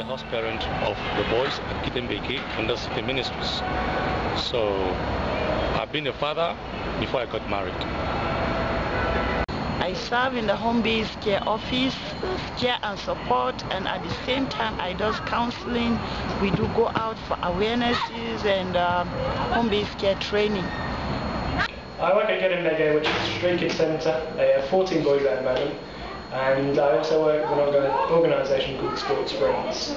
the house parent of the boys at Kitembeke under City Ministries. So I've been a father before I got married. I serve in the home-based care office, care and support, and at the same time I do counseling. We do go out for awarenesses and home-based care training. I work at Kitembeke, which is a street kids centre. They have 14 boys at the moment, and I also work with an organisation called Sports Friends.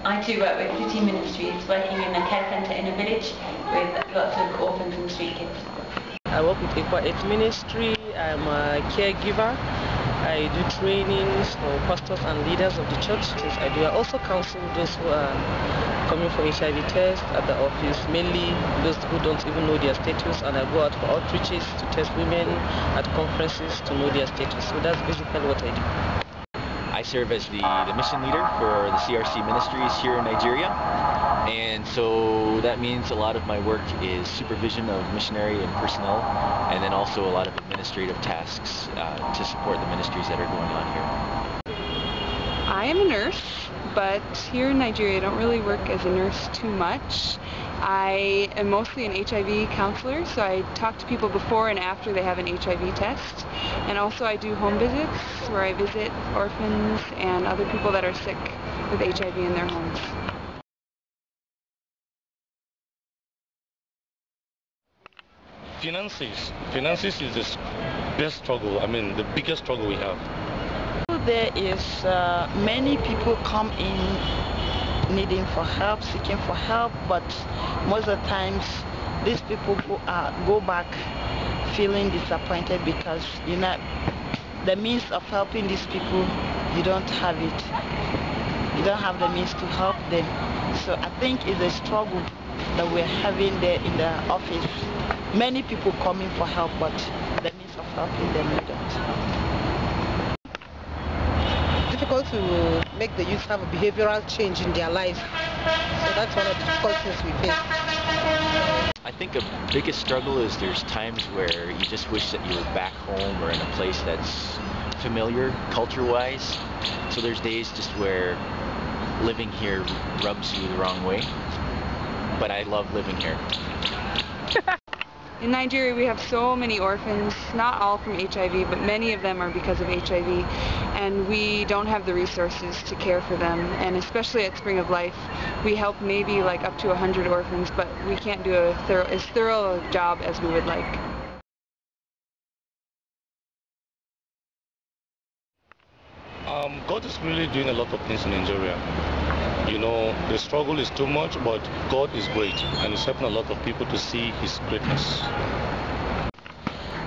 I too work with City Ministries, working in a care centre in a village with lots of orphans and street kids. I work with Equa Eight Ministry. I'm a caregiver. I do trainings for pastors and leaders of the churches. I also counsel those who are coming for HIV tests at the office, mainly those who don't even know their status, and I go out for outreaches to test women at conferences to know their status. So that's basically what I do. I serve as the mission leader for the CRC Ministries here in Nigeria, and so that means a lot of my work is supervision of missionary and personnel, and then also a lot of administrative tasks to support the ministries that are going on here. I am a nurse, but here in Nigeria I don't really work as a nurse too much. I am mostly an HIV counselor, so I talk to people before and after they have an HIV test. And also I do home visits where I visit orphans and other people that are sick with HIV in their homes. Finances is the best struggle, the biggest struggle we have. There is many people come in needing for help, seeking for help, but most of the times these people go back feeling disappointed because the means of helping these people, you don't have it. You don't have the means to help them. So I think it's a struggle that we're having there in the office. Many people coming for help, but the means of helping them, we don't. Difficult to make the youth have a behavioral change in their lives. So that's one of the difficulties we face. I think the biggest struggle is there's times where you just wish that you were back home or in a place that's familiar culture-wise. So there's days just where living here rubs you the wrong way. But I love living here. In Nigeria we have so many orphans, not all from HIV, but many of them are because of HIV, and we don't have the resources to care for them. And especially at Spring of Life, we help maybe like up to 100 orphans, but we can't do as thorough a job as we would like. God is really doing a lot of things in Nigeria. The struggle is too much, but God is great, and He's helping a lot of people to see His greatness.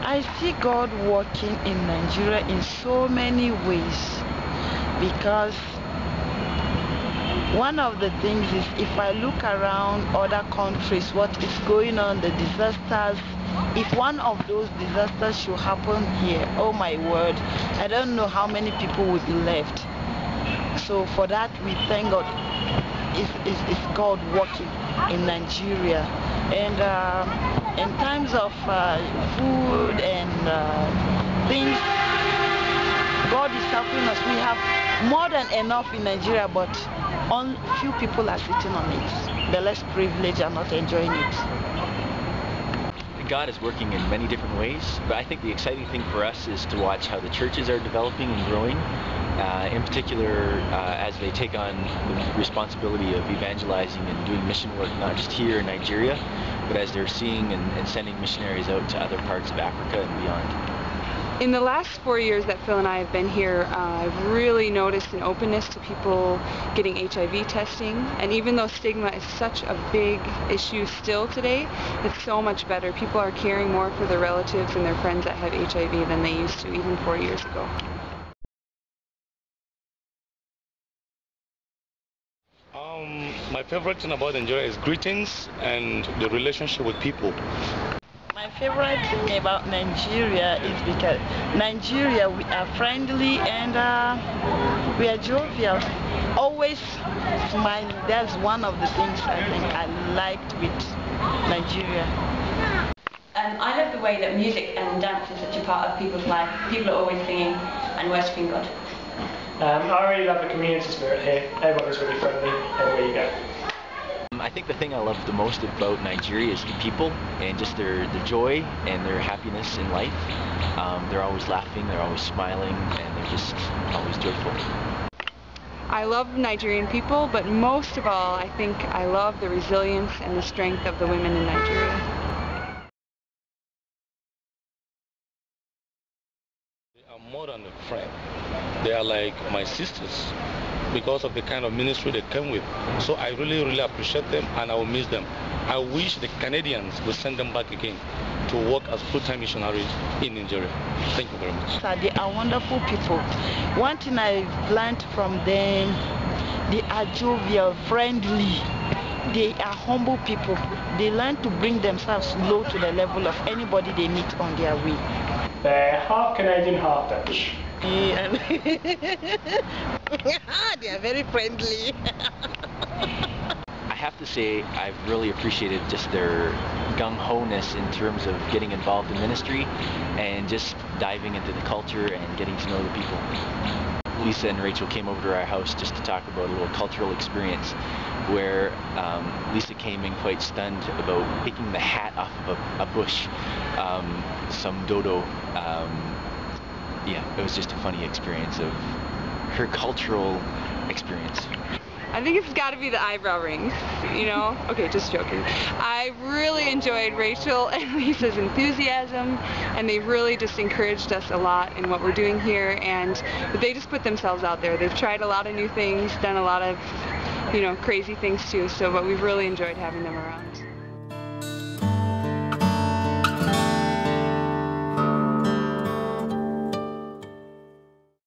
I see God working in Nigeria in so many ways, because one of the things is, if I look around other countries, what is going on, the disasters, if one of those disasters should happen here, oh my word, I don't know how many people would be left. So for that we thank God. It's God working in Nigeria. And in times of food and things, God is helping us. We have more than enough in Nigeria, but few people are sitting on it. The less privileged are not enjoying it. God is working in many different ways, but I think the exciting thing for us is to watch how the churches are developing and growing, in particular as they take on the responsibility of evangelizing and doing mission work, not just here in Nigeria, but as they're seeing and sending missionaries out to other parts of Africa and beyond. In the last 4 years that Phil and I have been here, I've really noticed an openness to people getting HIV testing, and even though stigma is such a big issue still today, it's so much better. People are caring more for their relatives and their friends that have HIV than they used to even 4 years ago. My favorite thing about Nigeria is greetings and the relationship with people. My favorite thing about Nigeria is because Nigeria, we are friendly and we are jovial, always smiling. That's one of the things I think I liked with Nigeria. I love the way that music and dance is such a part of people's life. People are always singing and worshipping God. I really love the community spirit here. Everybody's really friendly everywhere you go. I think the thing I love the most about Nigeria is the people and just their joy and their happiness in life. They're always laughing, they're always smiling, and they're just always joyful. I love Nigerian people, but most of all, I think I love the resilience and the strength of the women in Nigeria. They are more than a friend. They are like my sisters because of the kind of ministry they came with. So I really, really appreciate them, and I will miss them. I wish the Canadians would send them back again to work as full-time missionaries in Nigeria. Thank you very much. They are wonderful people. One thing I've learned from them, they are jovial, friendly. They are humble people. They learn to bring themselves low to the level of anybody they meet on their way. They're half Canadian, half Dutch. They are very friendly. I have to say I've really appreciated just their gung-ho-ness in terms of getting involved in ministry and just diving into the culture and getting to know the people. Lisa and Rachel came over to our house just to talk about a little cultural experience where Lisa came in quite stunned about picking the hat off of a bush, some dodo. Yeah, it was just a funny experience of her cultural experience. I think it's got to be the eyebrow rings, you know? Okay, just joking. I really enjoyed Rachel and Lisa's enthusiasm, and they really just encouraged us a lot in what we're doing here, and they just put themselves out there. They've tried a lot of new things, done a lot of, you know, crazy things too, but we've really enjoyed having them around.